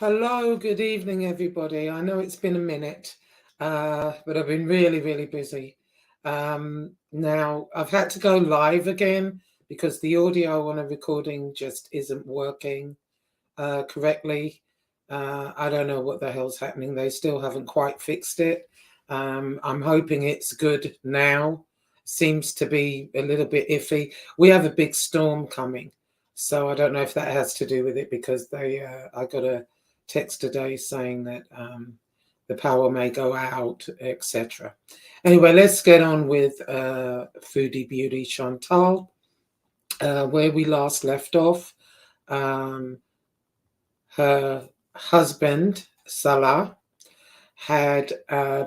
Hello, good evening, everybody. I know it's been a minute, but I've been really, really busy. Now, I've had to go live again because the audio on a recording just isn't working correctly. I don't know what the hell's happening. They still haven't quite fixed it. I'm hoping it's good now. Seems to be a little bit iffy. We have a big storm coming, so I don't know if that has to do with it because I got a text today saying that the power may go out, etc. Anyway, let's get on with Foodie Beauty Chantal, where we last left off. Her husband, Salah, had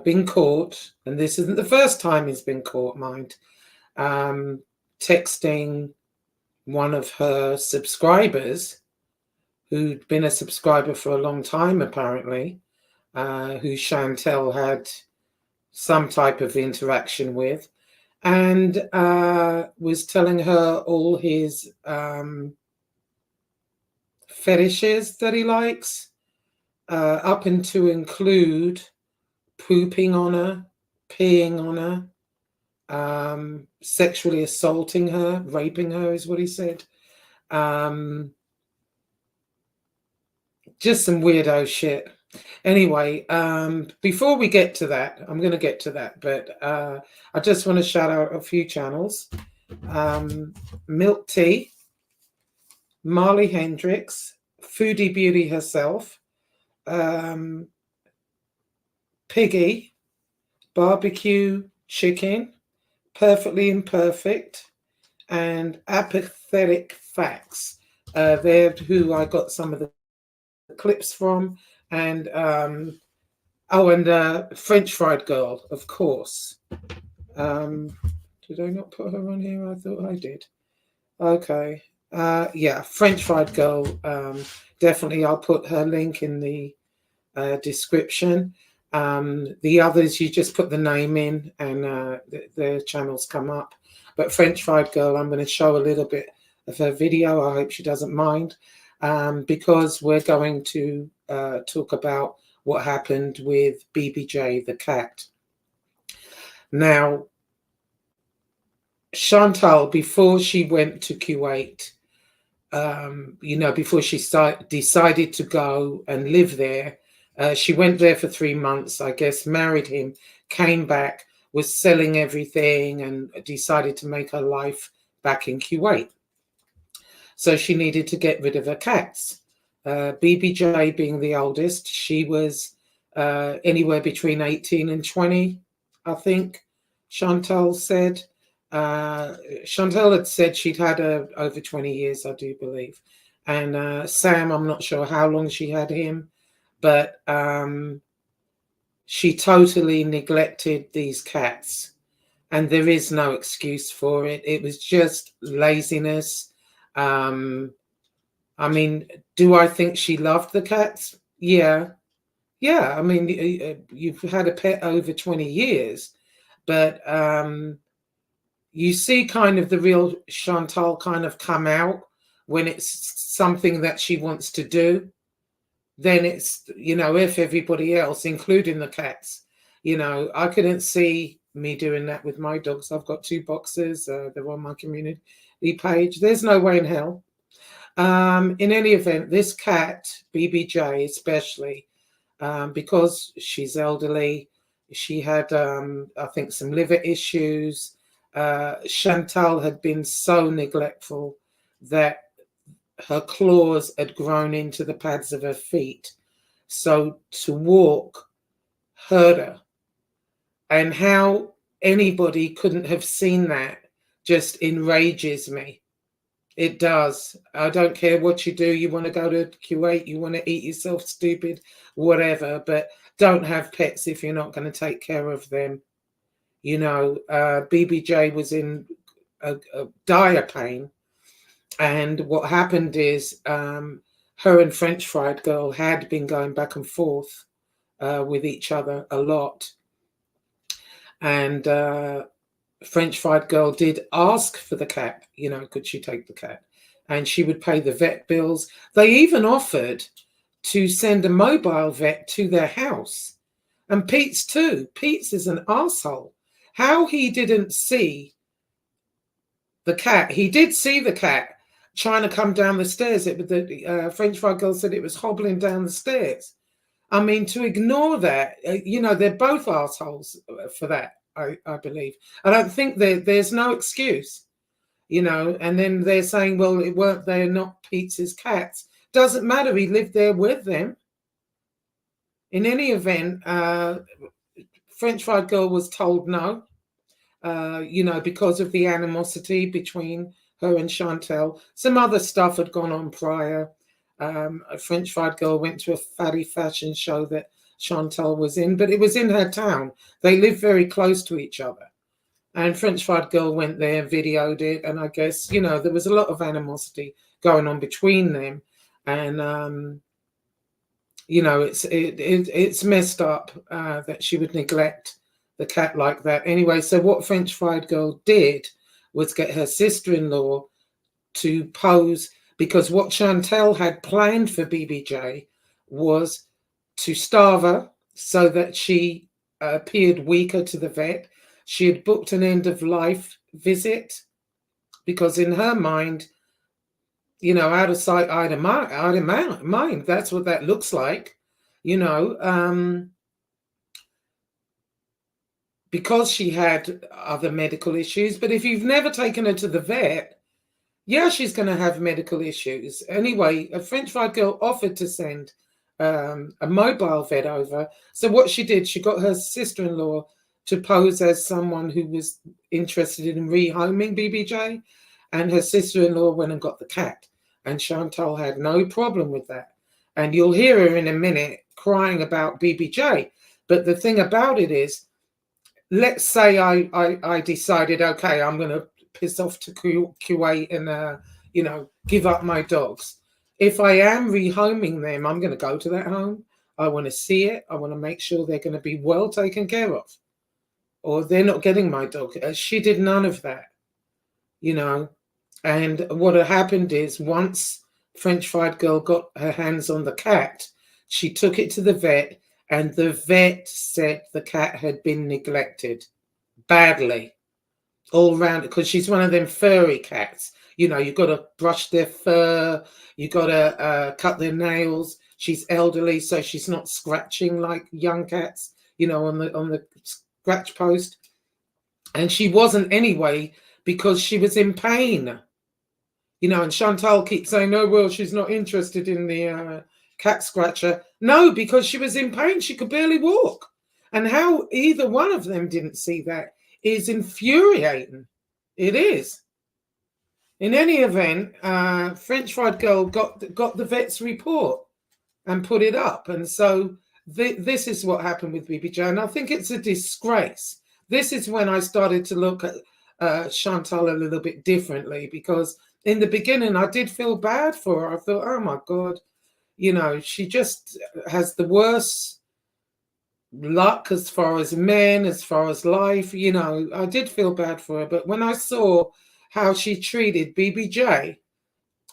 been caught, and this isn't the first time he's been caught, mind, texting one of her subscribers, who'd been a subscriber for a long time, apparently, who Chantal had some type of interaction with, and was telling her all his fetishes that he likes, up and to include pooping on her, peeing on her, sexually assaulting her, raping her is what he said. Just some weirdo shit. Anyway, before we get to that, I'm going to get to that, but I just want to shout out a few channels. Milk Tea, Marley Hendrix, Foodie Beauty herself, Piggy, Barbecue Chicken, Perfectly Imperfect, and Apathetic Facts. They're who I got some of the clips from, and French Fried Girl, of course. Did I not put her on here? I thought I did. Okay. Yeah, French Fried Girl. Definitely, I'll put her link in the description. The others, you just put the name in and their channels come up. But French Fried Girl, I'm going to show a little bit of her video. I hope she doesn't mind, because we're going to talk about what happened with BBJ the cat. Now, Chantal, before she went to Kuwait, before she decided to go and live there, she went there for 3 months, I guess, married him, came back, was selling everything, and decided to make her life back in Kuwait. So she needed to get rid of her cats. BBJ being the oldest, she was anywhere between 18 and 20, I think, Chantal said. Chantal had said she'd had her over 20 years, I do believe. And Sam, I'm not sure how long she had him, but she totally neglected these cats. And there is no excuse for it. It was just laziness. I mean, do I think she loved the cats? Yeah. Yeah, I mean, you've had a pet over 20 years, but you see kind of the real Chantal kind of come out when it's something that she wants to do. Then it's, if everybody else, including the cats, I couldn't see me doing that with my dogs. I've got 2 boxers. They're on my community page. There's no way in hell. In any event, this cat, BBJ especially, because she's elderly, she had, I think, some liver issues. Chantal had been so neglectful that her claws had grown into the pads of her feet. So to walk hurt her. And how anybody couldn't have seen that just enrages me. It does. I don't care what you do. You want to go to Kuwait, you want to eat yourself stupid, whatever, but don't have pets if you're not going to take care of them. BBJ was in a dire pain. And what happened is her and French Fried Girl had been going back and forth with each other a lot. And French Fried Girl did ask for the cat, could she take the cat? And she would pay the vet bills. They even offered to send a mobile vet to their house. And Pete's too. Pete's is an asshole. How he didn't see the cat. He did see the cat trying to come down the stairs. The French fried girl said it was hobbling down the stairs. I mean, to ignore that, they're both assholes for that, I believe. I don't think there's no excuse, and then they're saying, well, they're not Pete's cats. Doesn't matter. He lived there with them. In any event, French fried girl was told no, because of the animosity between her and Chantal. Some other stuff had gone on prior. A French fried girl went to a fatty fashion show that Chantal was in, but it was in her town. They live very close to each other. And French fried girl went there, videoed it, and I guess, there was a lot of animosity going on between them. And, it's messed up that she would neglect the cat like that. Anyway, so what French fried girl did was get her sister-in-law to pose, because what Chantal had planned for BBJ was to starve her so that she appeared weaker to the vet. She had booked an end-of-life visit because in her mind, out of sight, out of mind. That's what that looks like, because she had other medical issues. But if you've never taken her to the vet, yeah, she's going to have medical issues. Anyway, a French fried girl offered to send a mobile vet over. So what she did, she got her sister-in-law to pose as someone who was interested in rehoming BBJ, and her sister-in-law went and got the cat. And Chantal had no problem with that. And you'll hear her in a minute crying about BBJ. But the thing about it is, let's say I decided, okay, I'm going to piss off to Kuwait and, give up my dogs. If I am rehoming them, I'm going to go to that home. I want to see it. I want to make sure they're going to be well taken care of, or they're not getting my dog. She did none of that, And what had happened is, once French fried girl got her hands on the cat, she took it to the vet, and the vet said the cat had been neglected badly all round, because she's one of them furry cats. You've got to brush their fur, you've got to cut their nails. She's elderly, so she's not scratching like young cats, on the scratch post. And she wasn't anyway, because she was in pain. And Chantal keeps saying, no, well, she's not interested in the cat scratcher. No, because she was in pain. She could barely walk. And how either one of them didn't see that is infuriating. It is. In any event, French fried girl got the vet's report and put it up. And so this is what happened with BBJ. And I think it's a disgrace. This is when I started to look at Chantal a little bit differently, because in the beginning, I did feel bad for her. I thought, oh my God, she just has the worst luck as far as men, as far as life. I did feel bad for her. But when I saw how she treated BBJ,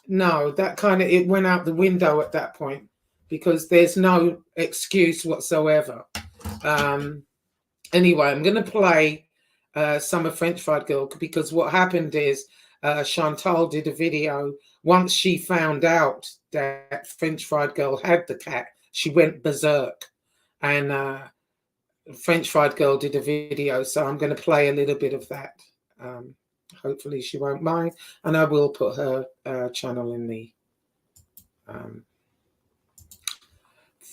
no, it went out the window at that point, because there's no excuse whatsoever. Anyway, I'm going to play some of French fried girl, because what happened is, Chantal did a video. Once she found out that French fried girl had the cat, she went berserk. And French fried girl did a video. So I'm going to play a little bit of that. Hopefully she won't mind. And I will put her channel in the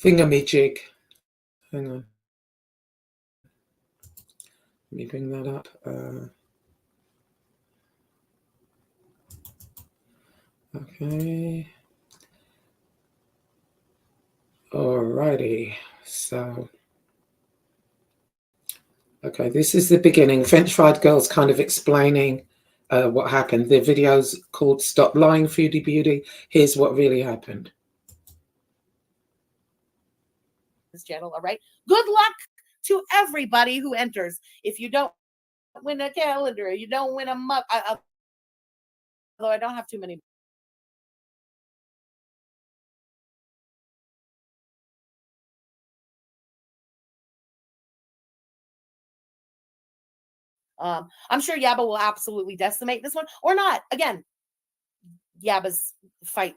thingamajig. Hang on. Let me bring that up. Okay. Alrighty. So, okay, this is the beginning. French fried girl's kind of explaining what happened. The video's called Stop Lying, Foodie Beauty. Here's what really happened. This channel, all right? Good luck to everybody who enters. If you don't win a calendar, you don't win a mug. Although I don't have too many I'm sure Yaba will absolutely decimate this one or not. Again, Yaba's fight.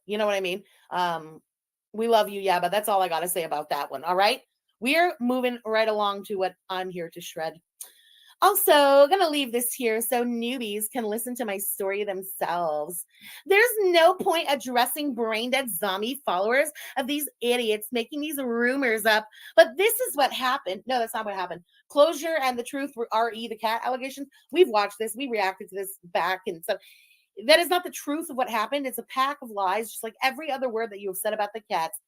You know what I mean? We love you, Yaba. That's all I got to say about that one. All right. We're moving right along to what I'm here to shred. Also, gonna leave this here so newbies can listen to my story themselves. There's no point addressing brain dead zombie followers of these idiots making these rumors up, but this is what happened. No, that's not what happened. Closure and the truth were RE the cat allegations. We've watched this, we reacted to this back and stuff. That is not the truth of what happened. It's a pack of lies, just like every other word that you have said about the cats.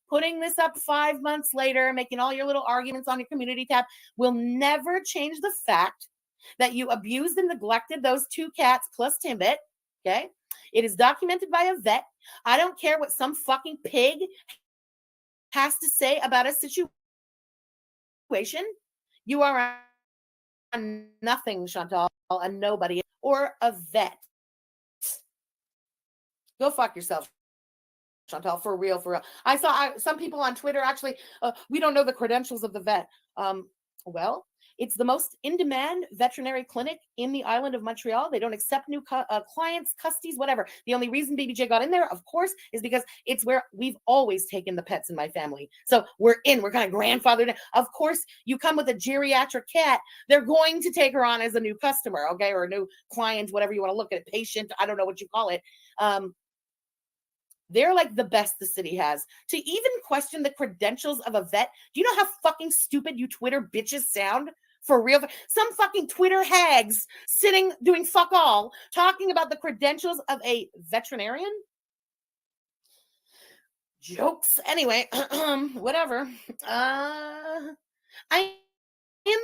Putting this up 5 months later, making all your little arguments on your community tab will never change the fact that you abused and neglected those 2 cats plus Timbit. Okay. It is documented by a vet. I don't care what some fucking pig has to say about a situation. You are a nothing, Chantal, a nobody, or a vet. Go fuck yourself, Chantal, for real. I saw some people on Twitter actually, we don't know the credentials of the vet. Well, it's the most in-demand veterinary clinic in the island of Montreal. They don't accept new clients, custodies, whatever. The only reason BBJ got in there, of course, is because it's where we've always taken the pets in my family. So we're kind of grandfathered in. Of course, you come with a geriatric cat, they're going to take her on as a new customer, okay, or a new client, whatever you want to look at, patient, I don't know what you call it. They're like the best the city has. To even question the credentials of a vet, do you know how fucking stupid you Twitter bitches sound? For real? Some fucking Twitter hags sitting doing fuck all, talking about the credentials of a veterinarian? Jokes. Anyway, whatever. I am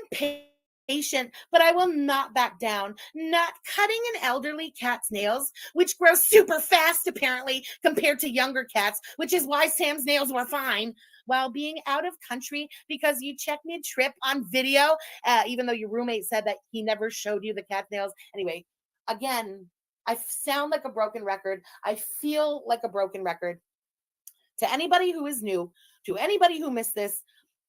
patient, but I will not back down. Not cutting an elderly cat's nails, which grow super fast apparently compared to younger cats, which is why Sam's nails were fine, while being out of country because you checked mid-trip on video, even though your roommate said that he never showed you the cat's nails. Anyway, again, I sound like a broken record. I feel like a broken record. To anybody who is new, to anybody who missed this,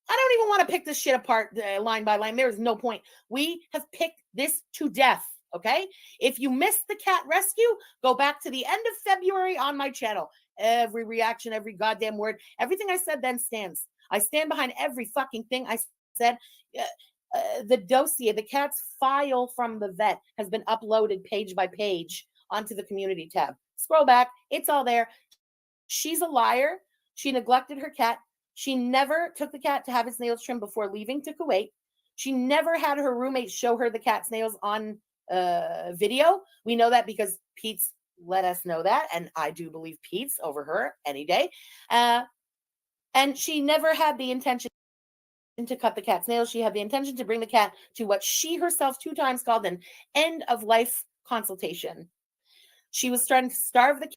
I don't even want to pick this shit apart line by line. There is no point. We have picked this to death, okay? If you missed the cat rescue, go back to the end of February on my channel. Every reaction, every goddamn word, everything I said then stands. I stand behind every fucking thing I said. The dossier, the cat's file from the vet has been uploaded page by page onto the community tab. Scroll back. It's all there. She's a liar. She neglected her cat. She never took the cat to have its nails trimmed before leaving to Kuwait. She never had her roommate show her the cat's nails on video. We know that because Pete's let us know that, and I do believe Pete's over her any day. And she never had the intention to cut the cat's nails. She had the intention to bring the cat to what she herself 2 times called an end-of-life consultation. She was starting to starve the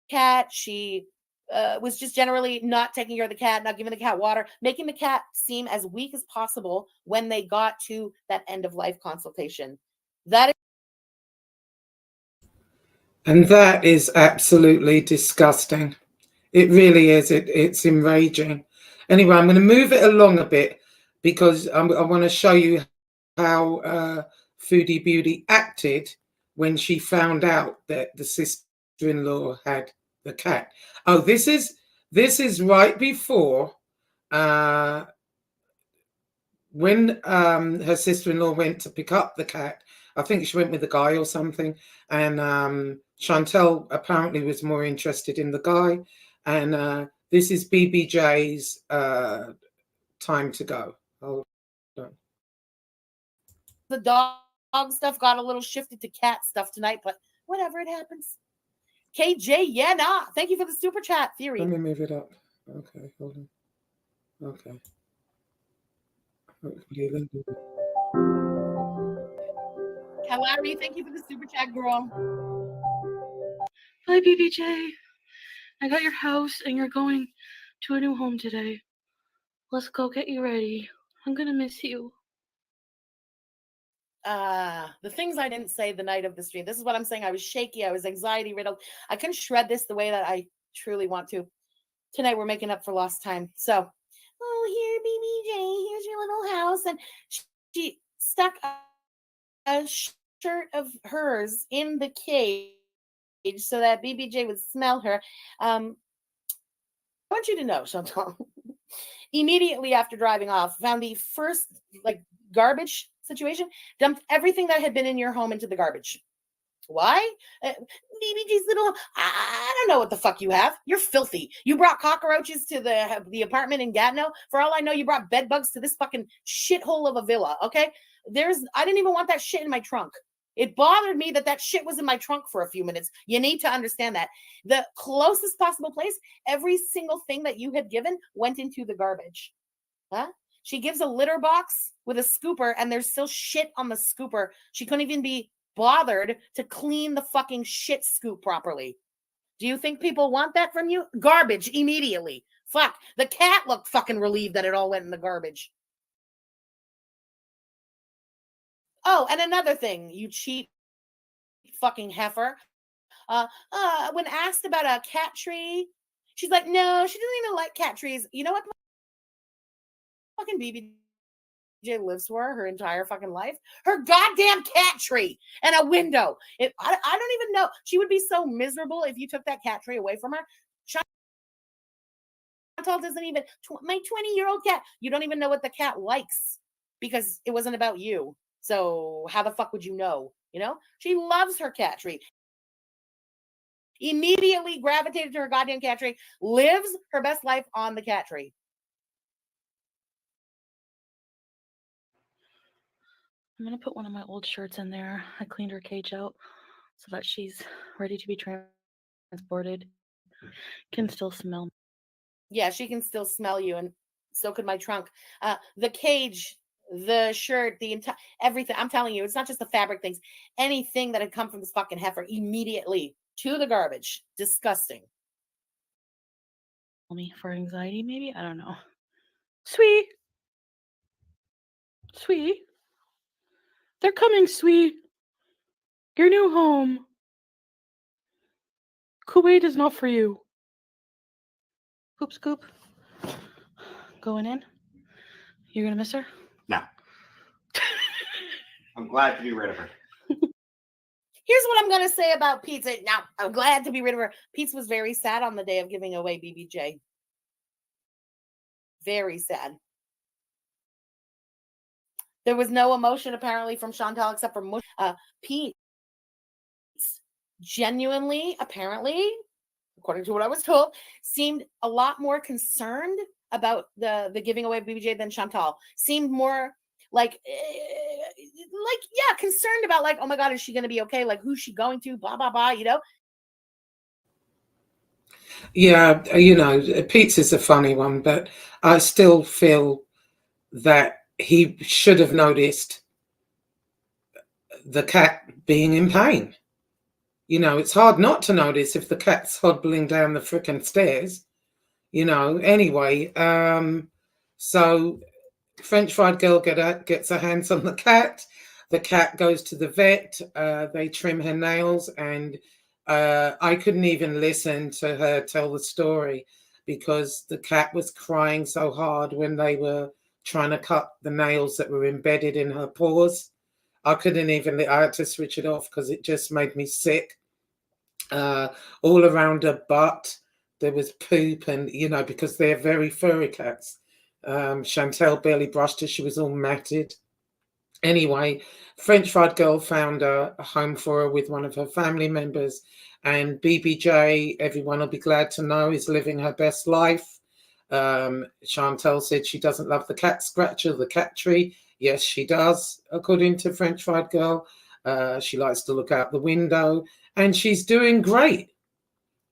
cat. She was just generally not taking care of the cat, not giving the cat water, making the cat seem as weak as possible when they got to that end-of-life consultation. That is absolutely disgusting. It really is. It's enraging. Anyway, I'm going to move it along a bit because I want to show you how Foodie Beauty acted when she found out that the sister-in-law had the cat. Oh, this is right before when her sister-in-law went to pick up the cat. I think she went with the guy or something, and Chantal apparently was more interested in the guy. And this is BBJ's time to go. Hold on. The dog stuff got a little shifted to cat stuff tonight, but whatever, it happens. KJ, yeah, nah. Thank you for the super chat, Theory. Let me move it up. Okay, hold on. Okay. Larry, thank you for the super chat, girl. Hi, BBJ. I got your house and you're going to a new home today. Let's go get you ready. I'm gonna miss you. The things I didn't say the night of the stream. This is what I'm saying. I was shaky. I was anxiety riddled. I couldn't shred this the way that I truly want to. Tonight we're making up for lost time. So oh, here, BBJ, here's your little house. And she stuck a shirt of hers in the cage so that BBJ would smell her. I want you to know, Chantal, immediately after driving off, found the first like garbage situation, dumped everything that had been in your home into the garbage. Why? BBG's little. I don't know what the fuck you have. You're filthy. You brought cockroaches to the apartment in Gatineau. For all I know, you brought bed bugs to this fucking shithole of a villa. Okay, I didn't even want that shit in my trunk. It bothered me that shit was in my trunk for a few minutes. You need to understand that. The closest possible place, every single thing that you had given went into the garbage. Huh? She gives a litter box with a scooper and there's still shit on the scooper. She couldn't even be bothered to clean the fucking shit scoop properly. Do you think people want that from you? Garbage immediately. Fuck. The cat looked fucking relieved that it all went in the garbage. Oh, and another thing, you cheap fucking heifer. When asked about a cat tree, she's like, no, she doesn't even like cat trees. You know what? Fucking BBJ lives for her entire fucking life? Her goddamn cat tree and a window. I don't even know. She would be so miserable if you took that cat tree away from her. Chantal doesn't even, my 20-year-old cat, you don't even know what the cat likes because it wasn't about you. So how the fuck would you know? You know, she loves her cat tree. Immediately gravitated to her goddamn cat tree, lives her best life on the cat tree. I'm going to put one of my old shirts in there. I cleaned her cage out so that she's ready to be transported. Can still smell me. Yeah, she can still smell you, and so could my trunk. The cage, the shirt, the entire everything. I'm telling you, it's not just the fabric things. Anything that had come from this fucking heifer immediately to the garbage. Disgusting. Me for anxiety, maybe? I don't know. Sweet. Sweet. They're coming, sweet. Your new home. Kuwait is not for you. Poop scoop. Going in. You're gonna miss her? No. I'm glad to be rid of her. Here's what I'm going to say about Pizza. Now, I'm glad to be rid of her. Pizza was very sad on the day of giving away BBJ. Very sad. There was no emotion, apparently, from Chantal except for Pete. Genuinely, apparently, according to what I was told, seemed a lot more concerned about the giving away of BBJ than Chantal. Seemed more like concerned about like, oh my God, is she going to be okay? Like, who's she going to? Blah, blah, blah, you know? Yeah, Pizza's a funny one, but I still feel that he should have noticed the cat being in pain. It's hard not to notice if the cat's hobbling down the frickin' stairs. Anyway, so French fried girl gets her hands on the cat. The cat goes to the vet. They trim her nails, and I couldn't even listen to her tell the story because the cat was crying so hard when they were trying to cut the nails that were embedded in her paws. I had to switch it off because it just made me sick. All around her butt, there was poop, and because they're very furry cats. Chantal barely brushed her; she was all matted. Anyway, French fried girl found a home for her with one of her family members, and BBJ, everyone will be glad to know, is living her best life. Chantal said she doesn't love the cat scratcher, the cat tree. Yes, she does, according to French fried girl. She likes to look out the window, and she's doing great.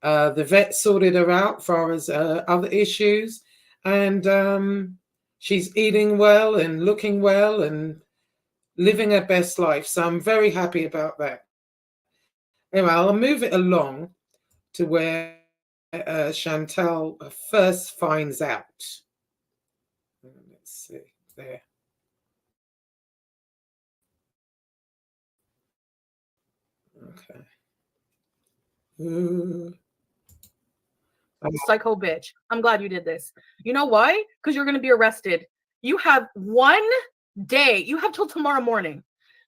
The vet sorted her out as far as other issues, and she's eating well and looking well and living her best life. So I'm very happy about that. Anyway, I'll move it along to where Chantal first finds out. Let's see, there. Okay. psycho bitch. I'm glad you did this. You know why? Because you're going to be arrested. You have 1 day. You have till tomorrow morning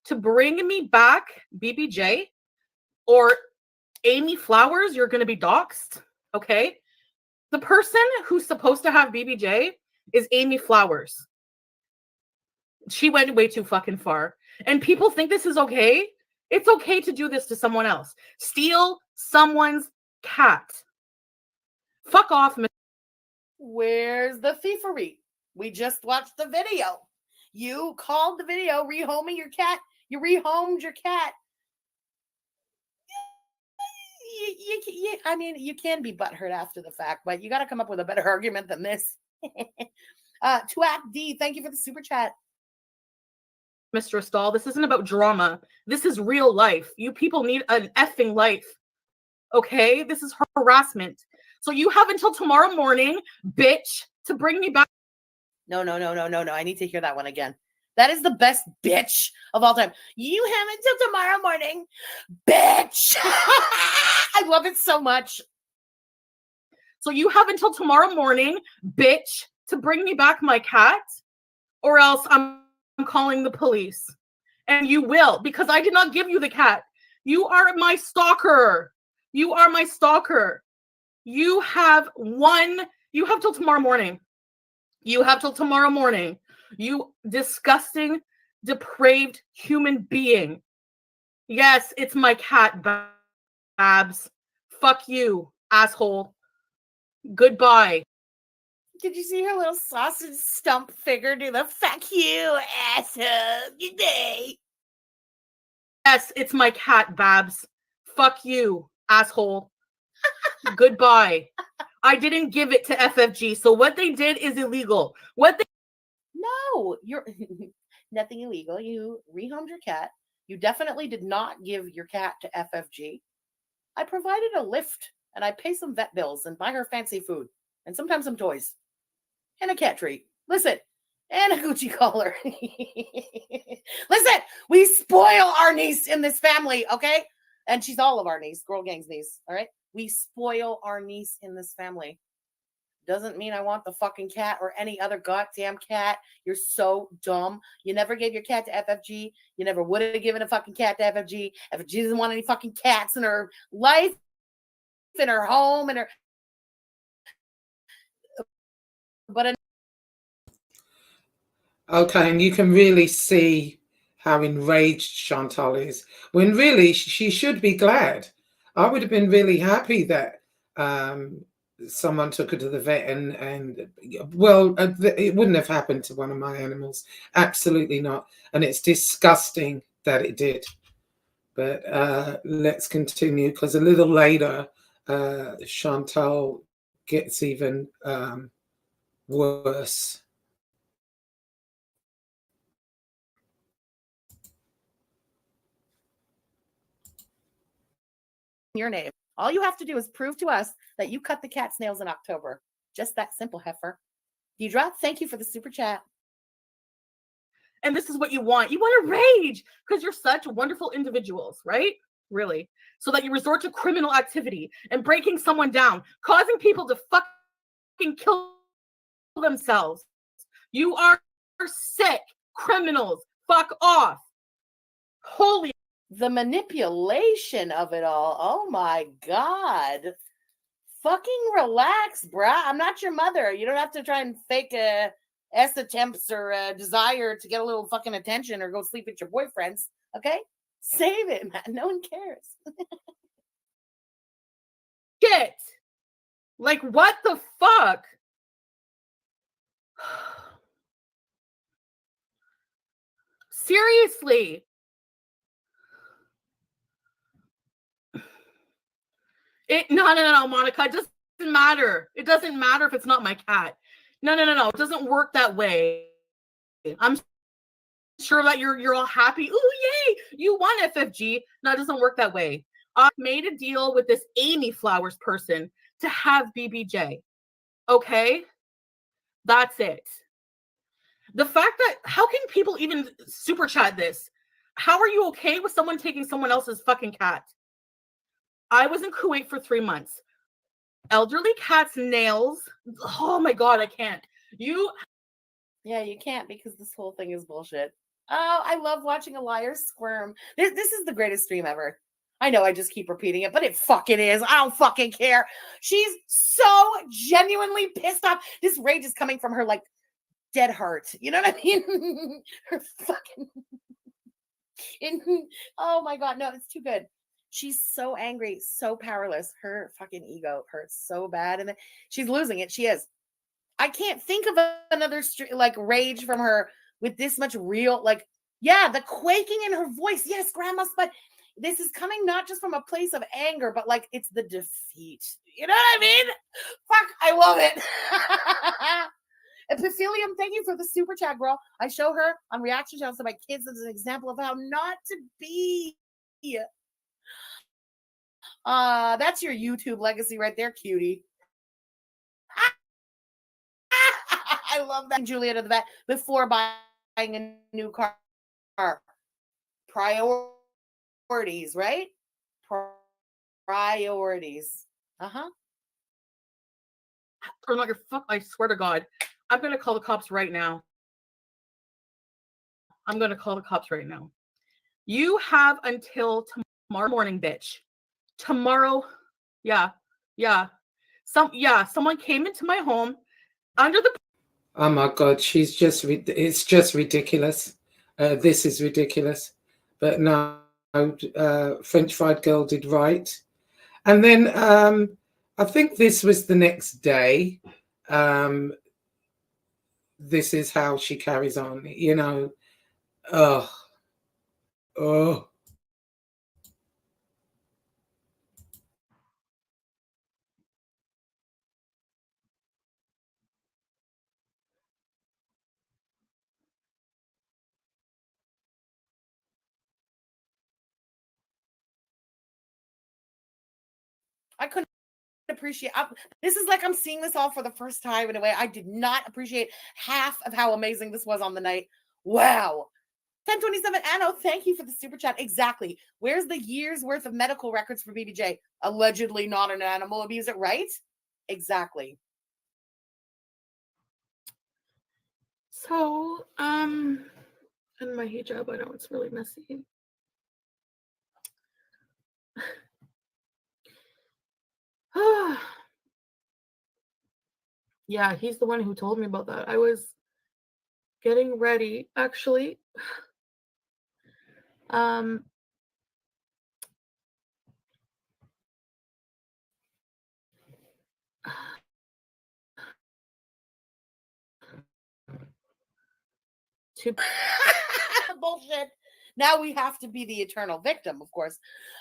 to bring me back BBJ or Amy Flowers. You're going to be doxxed. Okay. The person who's supposed to have BBJ is Amy Flowers. She went way too fucking far. And people think this is okay. It's okay to do this to someone else. Steal someone's cat. Fuck off. Where's the thievery? We just watched the video. You called the video rehoming your cat. You rehomed your cat. I mean, you can be butthurt after the fact, but you got to come up with a better argument than this. To Act D, thank you for the super chat. Mr. Stahl, this isn't about drama. This is real life. You people need an effing life. Okay? This is harassment. So you have until tomorrow morning, bitch, to bring me back. No. I need to hear that one again. That is the best bitch of all time. You have until tomorrow morning, bitch. I love it so much. So you have until tomorrow morning, bitch, to bring me back my cat, or else I'm calling the police. And you will, because I did not give you the cat. You are my stalker. You are my stalker. You have till tomorrow morning. You have till tomorrow morning. You disgusting, depraved human being. Yes, it's my cat, Babs. Fuck you, asshole. Goodbye. Did you see her little sausage stump figure do the fuck you, asshole? Good day. Yes, it's my cat, Babs. Fuck you, asshole. Goodbye. I didn't give it to FFG, so what they did is illegal. No, you're nothing illegal. You rehomed your cat. You definitely did not give your cat to FFG. I provided a lift, and I pay some vet bills and buy her fancy food, and sometimes some toys, and a cat treat. Listen, and a Gucci collar. Listen, we spoil our niece in this family, okay? And she's all of our niece, Girl Gang's niece, all right? We spoil our niece in this family. Doesn't mean I want the fucking cat or any other goddamn cat. You're so dumb. You never gave your cat to FFG. You never would have given a fucking cat to FFG. FFG doesn't want any fucking cats in her life, in her home, in her... But Okay, and you can really see how enraged Chantal is, when really she should be glad. I would have been really happy that someone took her to the vet and well, it wouldn't have happened to one of my animals. Absolutely not. And it's disgusting that it did. But let's continue, because a little later, Chantal gets even worse. your name. All you have to do is prove to us that you cut the cat's nails in October. Just that simple, heifer. Deidre, thank you for the super chat. And this is what you want. You want to rage because you're such wonderful individuals, right? Really. So that you resort to criminal activity and breaking someone down, causing people to fucking kill themselves. You are sick criminals. Fuck off. Holy. The manipulation of it all. Oh my God. Fucking relax, bruh. I'm not your mother. You don't have to try and fake a attempts or a desire to get a little fucking attention or go sleep with your boyfriends. Okay? Save it, man. No one cares. Shit. Like, what the fuck? Seriously. No, Monica. It doesn't matter. It doesn't matter if it's not my cat. No. It doesn't work that way. I'm sure that you're all happy. Ooh, yay! You won, FFG. No, it doesn't work that way. I made a deal with this Amy Flowers person to have BBJ. Okay? That's it. The fact that, how can people even super chat this? How are you okay with someone taking someone else's fucking cat? I was in Kuwait for 3 months. elderly cat's nails. Oh my God, I can't. Yeah, you can't because this whole thing is bullshit. Oh, I love watching a liar squirm. This is the greatest stream ever. I know I just keep repeating it, but it fucking is. I don't fucking care. She's so genuinely pissed off. This rage is coming from her like dead heart. You know what I mean? Her fucking. Oh my God, no, it's too good. She's so angry, so powerless. Her fucking ego hurts so bad, and she's losing it. She is. I can't think of another like rage from her with this much real, like, yeah, the quaking in her voice. Yes, grandma's, but this is coming not just from a place of anger, but like it's the defeat. You know what I mean? Fuck, I love it. Epithelium, thank you for the super chat, girl. I show her on reaction channels to my kids as an example of how not to be. That's your YouTube legacy right there, cutie. I love that. Juliet of the vet before buying a new car. Priorities, right? Priorities. Uh-huh. Turn on your fuck. I swear to God. I'm going to call the cops right now. You have until tomorrow morning, bitch. Tomorrow. Yeah. Someone came into my home under the. Oh my God, it's just ridiculous. This is ridiculous. But no, French Fried Girl did right. And then I think this was the next day. This is how she carries on, you know. Oh. I couldn't appreciate this is like I'm seeing this all for the first time in a way. I did not appreciate half of how amazing this was on the night. Wow. 1027 Anno, thank you for the super chat. Exactly. Where's the year's worth of medical records for BBJ? Allegedly not an animal abuser, right? Exactly. So, in my hijab, I know it's really messy. Yeah, he's the one who told me about that. I was getting ready, actually. Bullshit. Now we have to be the eternal victim, of course.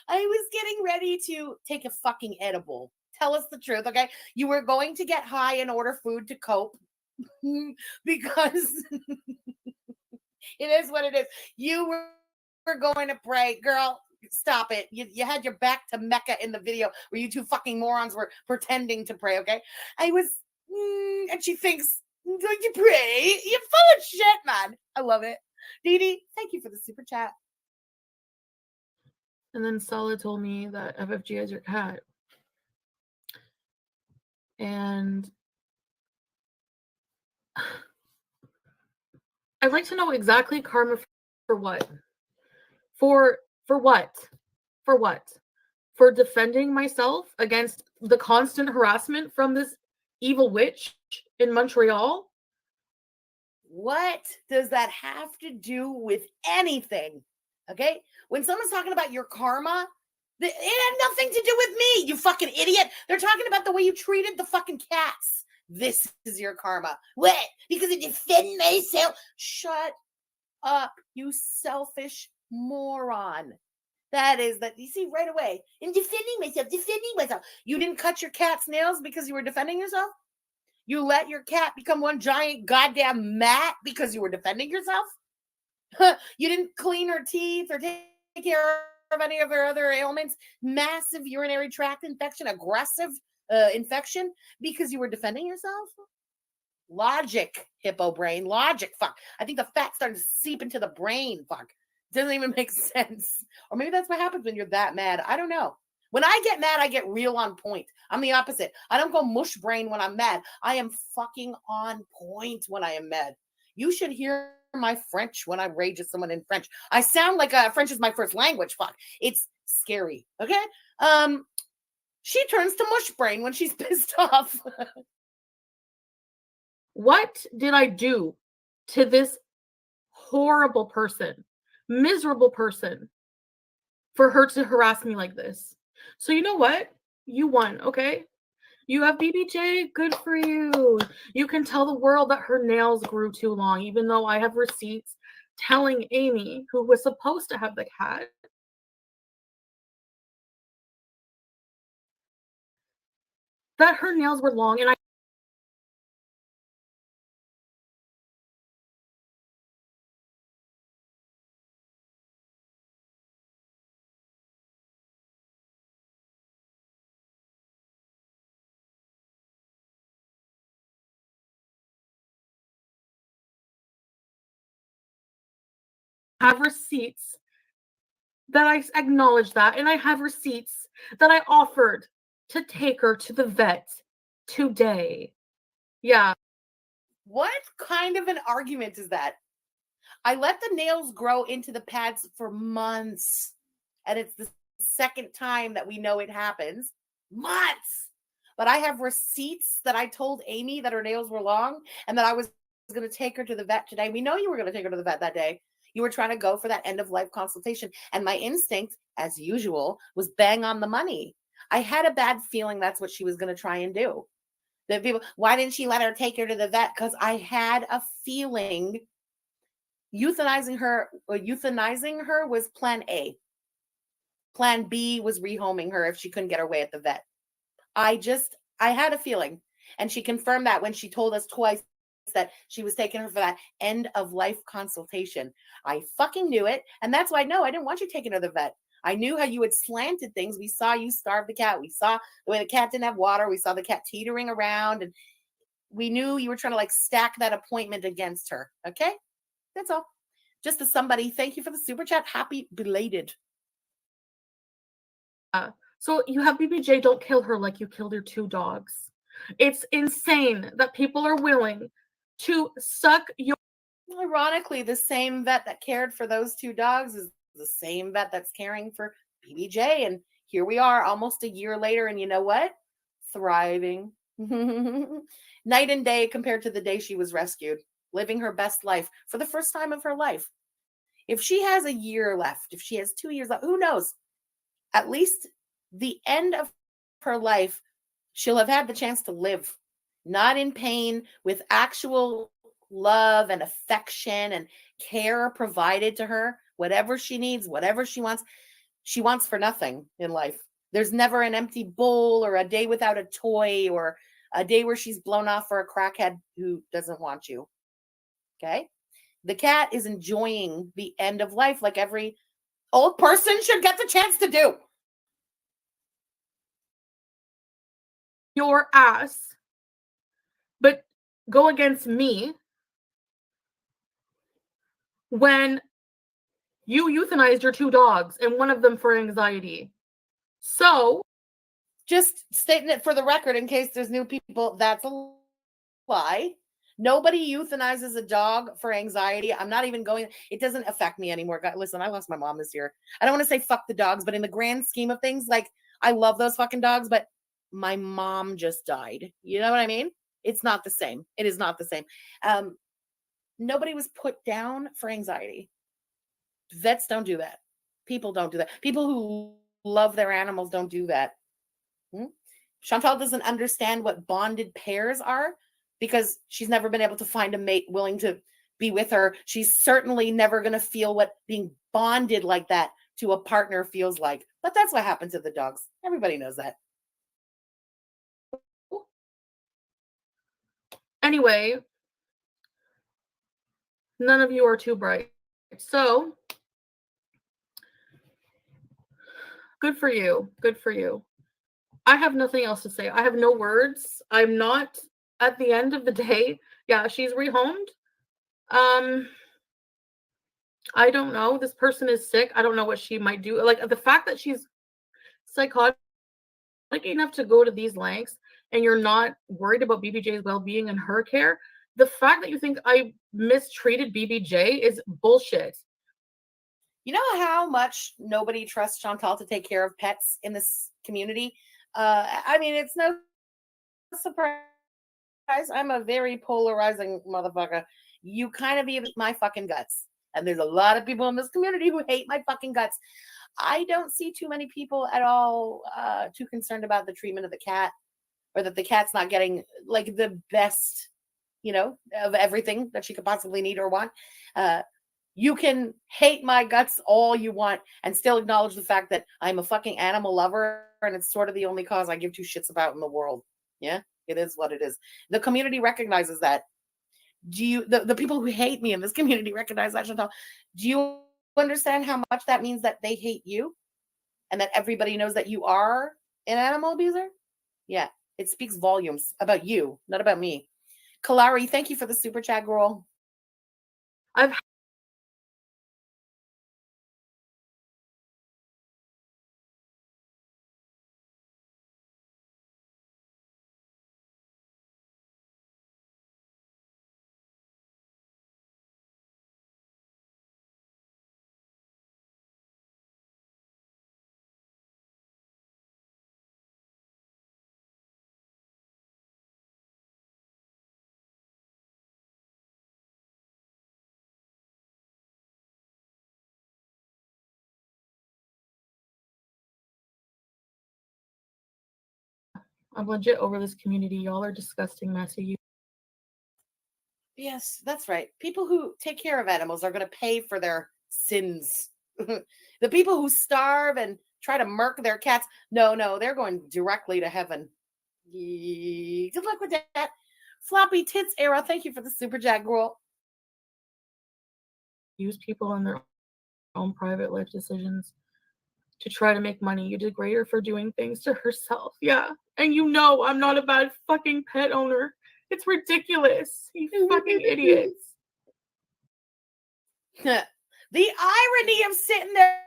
I was getting ready to take a fucking edible. Tell us the truth, okay? You were going to get high and order food to cope because it is what it is. You were going to pray. Girl, stop it. You had your back to Mecca in the video where you two fucking morons were pretending to pray, okay? I was, and she thinks, I'm going to pray. You're full of shit, man. I love it. Dee Dee, thank you for the super chat. And then Sala told me that FFG is your cat. And I'd like to know exactly karma for what? For what? For what? For defending myself against the constant harassment from this evil witch in Montreal? What does that have to do with anything? Okay? When someone's talking about your karma, it had nothing to do with me, you fucking idiot. They're talking about the way you treated the fucking cats. This is your karma. What? Because I defend myself? Shut up, you selfish moron. That is that. You see right away. In defending myself. You didn't cut your cat's nails because you were defending yourself? You let your cat become one giant goddamn mat because you were defending yourself? You didn't clean her teeth or take care of any of her other ailments? Massive urinary tract infection, aggressive infection because you were defending yourself? Logic, hippo brain. Logic, fuck. I think the fat's starting to seep into the brain, fuck. Doesn't even make sense. Or maybe that's what happens when you're that mad. I don't know. When I get mad, I get real on point. I'm the opposite. I don't go mush brain when I'm mad. I am fucking on point when I am mad. You should hear my French when I rage at someone in French. I sound like French is my first language. Fuck. It's scary. Okay. She turns to mush brain when she's pissed off. What did I do to this horrible person, miserable person, for her to harass me like this? So you know what? You won, okay? You have BBJ, good for you. You can tell the world that her nails grew too long, even though I have receipts telling Amy, who was supposed to have the cat, that her nails were long, and I have receipts that I acknowledge that, and I have receipts that I offered to take her to the vet today. Yeah. What kind of an argument is that? I let the nails grow into the pads for months, and it's the second time that we know it happens. Months. But I have receipts that I told Amy that her nails were long and that I was going to take her to the vet today. We know you were going to take her to the vet that day. You were trying to go for that end of life consultation. And my instinct, as usual, was bang on the money. I had a bad feeling that's what she was going to try and do. The people, why didn't she let her take her to the vet? Because I had a feeling euthanizing her was plan A. Plan B was rehoming her if she couldn't get her way at the vet. I had a feeling. And she confirmed that when she told us twice that she was taking her for that end of life consultation. I fucking knew it. And that's why, no, I didn't want you taking her to the vet. I knew how you had slanted things. We saw you starve the cat. We saw the way the cat didn't have water. We saw the cat teetering around. And we knew you were trying to like stack that appointment against her. Okay? That's all. Just as somebody, thank you for the super chat. Happy belated. So you have BBJ, don't kill her like you killed your 2 dogs. It's insane that people are willing to suck your... Ironically, the same vet that cared for those 2 dogs is the same vet that's caring for BBJ. And here we are almost a year later. And you know what? Thriving. Night and day compared to the day she was rescued. Living her best life for the first time of her life. If she has a year left, if she has 2 years left, who knows? At least the end of her life, she'll have had the chance to live, not in pain, with actual love and affection and care provided to her, whatever she needs, whatever she wants for nothing in life. There's never an empty bowl or a day without a toy or a day where she's blown off for a crackhead who doesn't want you. Okay? The cat is enjoying the end of life like every old person should get the chance to do. Your ass, but go against me when you euthanized your 2 dogs and one of them for anxiety. So, just stating it for the record in case there's new people, that's a lie. Nobody euthanizes a dog for anxiety. I'm not even going, it doesn't affect me anymore. God, listen, I lost my mom this year. I don't want to say fuck the dogs, but in the grand scheme of things, like I love those fucking dogs, but my mom just died. You know what I mean? It's not the same. It is not the same. Nobody was put down for anxiety. Vets don't do that. People don't do that. People who love their animals don't do that. Chantal doesn't understand what bonded pairs are because she's never been able to find a mate willing to be with her. She's certainly never going to feel what being bonded like that to a partner feels like. But that's what happened to the dogs. Everybody knows that. anyway, none of you are too bright. So, good for you. Good for you. I have nothing else to say. I have no words. I'm not, at the end of the day, yeah, she's rehomed. I don't know. This person is sick. I don't know what she might do. Like, the fact that she's psychotic enough to go to these lengths and you're not worried about BBJ's well-being and her care, the fact that you think I mistreated BBJ is bullshit. You know how much nobody trusts Chantal to take care of pets in this community? I mean, it's no surprise. I'm a very polarizing motherfucker. You kind of even eat my fucking guts. And there's a lot of people in this community who hate my fucking guts. I don't see too many people at all too concerned about the treatment of the cat, or that the cat's not getting like the best, of everything that she could possibly need or want. You can hate my guts all you want and still acknowledge the fact that I'm a fucking animal lover, and it's sort of the only cause I give two shits about in the world. Yeah, it is what it is. The community recognizes that. The people who hate me in this community recognize that, Chantal? Do you understand how much that means that they hate you, and that everybody knows that you are an animal abuser? Yeah, it speaks volumes about you, not about me. Kalari, thank you for the super chat, girl. I've I'm legit over this community. Y'all are disgusting, messy. Yes, that's right. People who take care of animals are going to pay for their sins. The people who starve and try to murk their cats, no, they're going directly to heaven. Good luck with that. Floppy tits era, thank you for the super chat, girl. Use people in their own private life decisions to try to make money. You degrade her for doing things to herself. Yeah. And I'm not a bad fucking pet owner. It's ridiculous. You fucking idiots. The irony of sitting there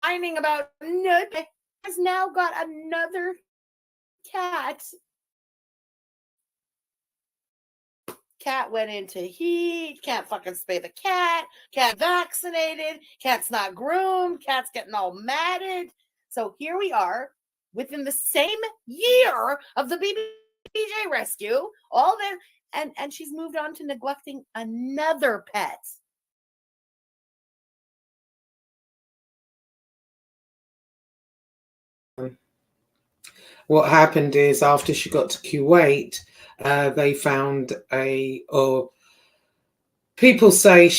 whining about nothing has now got another cat. Cat went into heat. Can't fucking spay the cat. Cat vaccinated. Cat's not groomed. Cat's getting all matted. So here we are within the same year of the BBJ rescue. All this, and she's moved on to neglecting another pet. What happened is, after she got to Kuwait, they found or people say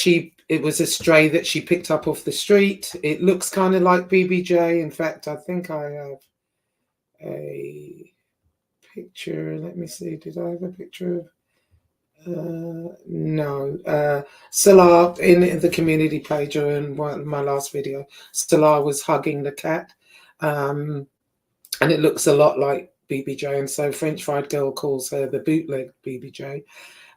it was a stray that she picked up off the street. It looks kind of like BBJ. In fact, I think I have a picture. Let me see. Did I have a picture of? No. Salah, in the community page or in my last video, Salah was hugging the cat. And it looks a lot like BBJ, and so French Fried Girl calls her the bootleg BBJ.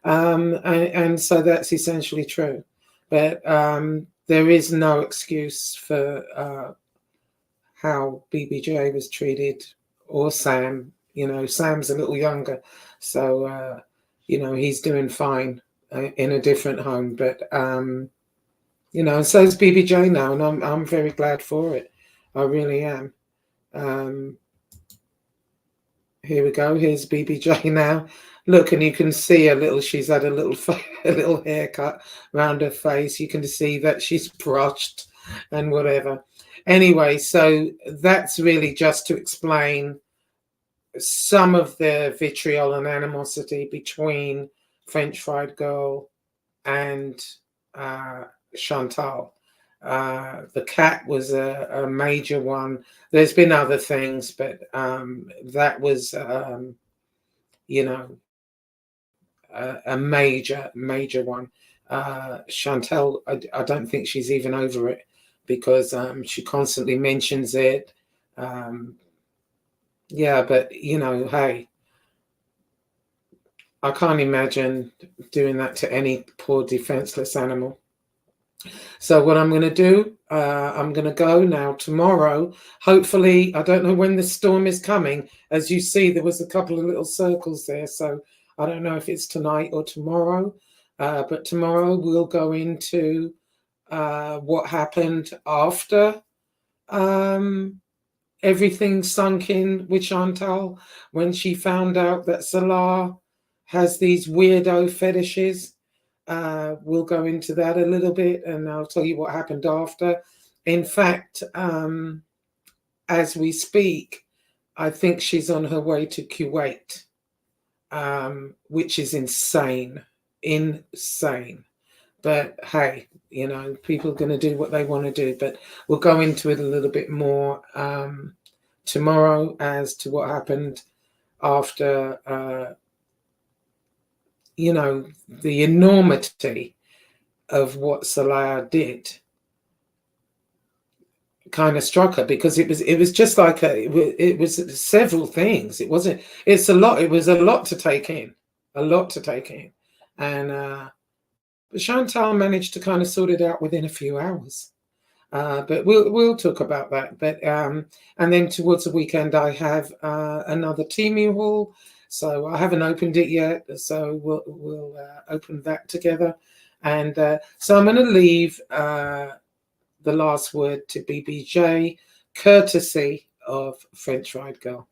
And so that's essentially true. But there is no excuse for how BBJ was treated, or Sam. Sam's a little younger, so he's doing fine in a different home. But and so is BBJ now, and I'm very glad for it. I really am. Here we go. Here's BBJ now. Look, and you can see she's had a little haircut around her face. You can see that she's brushed and whatever. Anyway, so that's really just to explain some of the vitriol and animosity between French Fried Girl and Chantal. The cat was a major one. There's been other things, but that was, a major one. Chantal, I don't think she's even over it, because she constantly mentions it. Yeah, but hey, I can't imagine doing that to any poor defenseless animal. So what I'm going to do, I'm going to go now tomorrow. Hopefully, I don't know when the storm is coming. As you see, there was a couple of little circles there. So I don't know if it's tonight or tomorrow. But tomorrow we'll go into what happened after everything sunk in with Chantal when she found out that Salah has these weirdo fetishes. We'll go into that a little bit and I'll tell you what happened after. In fact, as we speak, I think she's on her way to Kuwait, which is insane. Insane. But hey, you know, people are going to do what they want to do. But we'll go into it a little bit more tomorrow as to what happened after, you know, the enormity of what Salah did kind of struck her, because it was just like it was several things. It's a lot. It was a lot to take in, and but Chantal managed to kind of sort it out within a few hours. But we'll talk about that. But and then towards the weekend, I have another Temu haul, so I haven't opened it yet. So we'll open that together, and so I'm going to leave the last word to BBJ, courtesy of French Fried Girl.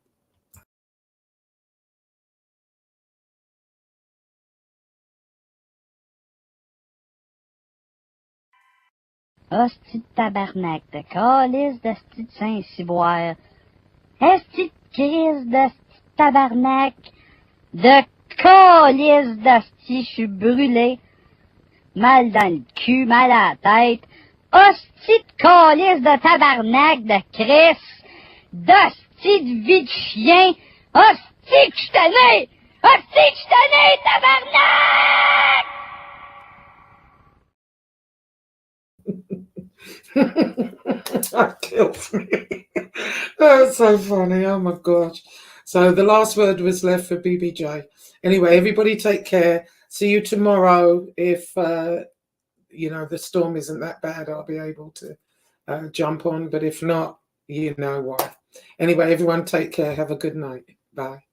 Hostie de tabarnak, de calice de sti de Saint-Cyboire. Esti de crise de sti de tabarnak, de calice de sti, je suis brûlé. Mal dans le cul, mal à la tête. Hostie de calice de tabarnak, de Chris, d'hostie de vie de chien. Hostie que je tenais! Hostie que je tenais, tabarnak! That kills me. That's so funny. Oh my gosh. So the last word was left for BBJ. Anyway, everybody take care. See you tomorrow. If you know, the storm isn't that bad, I'll be able to jump on. But if not, you know why. Anyway, everyone take care. Have a good night. Bye.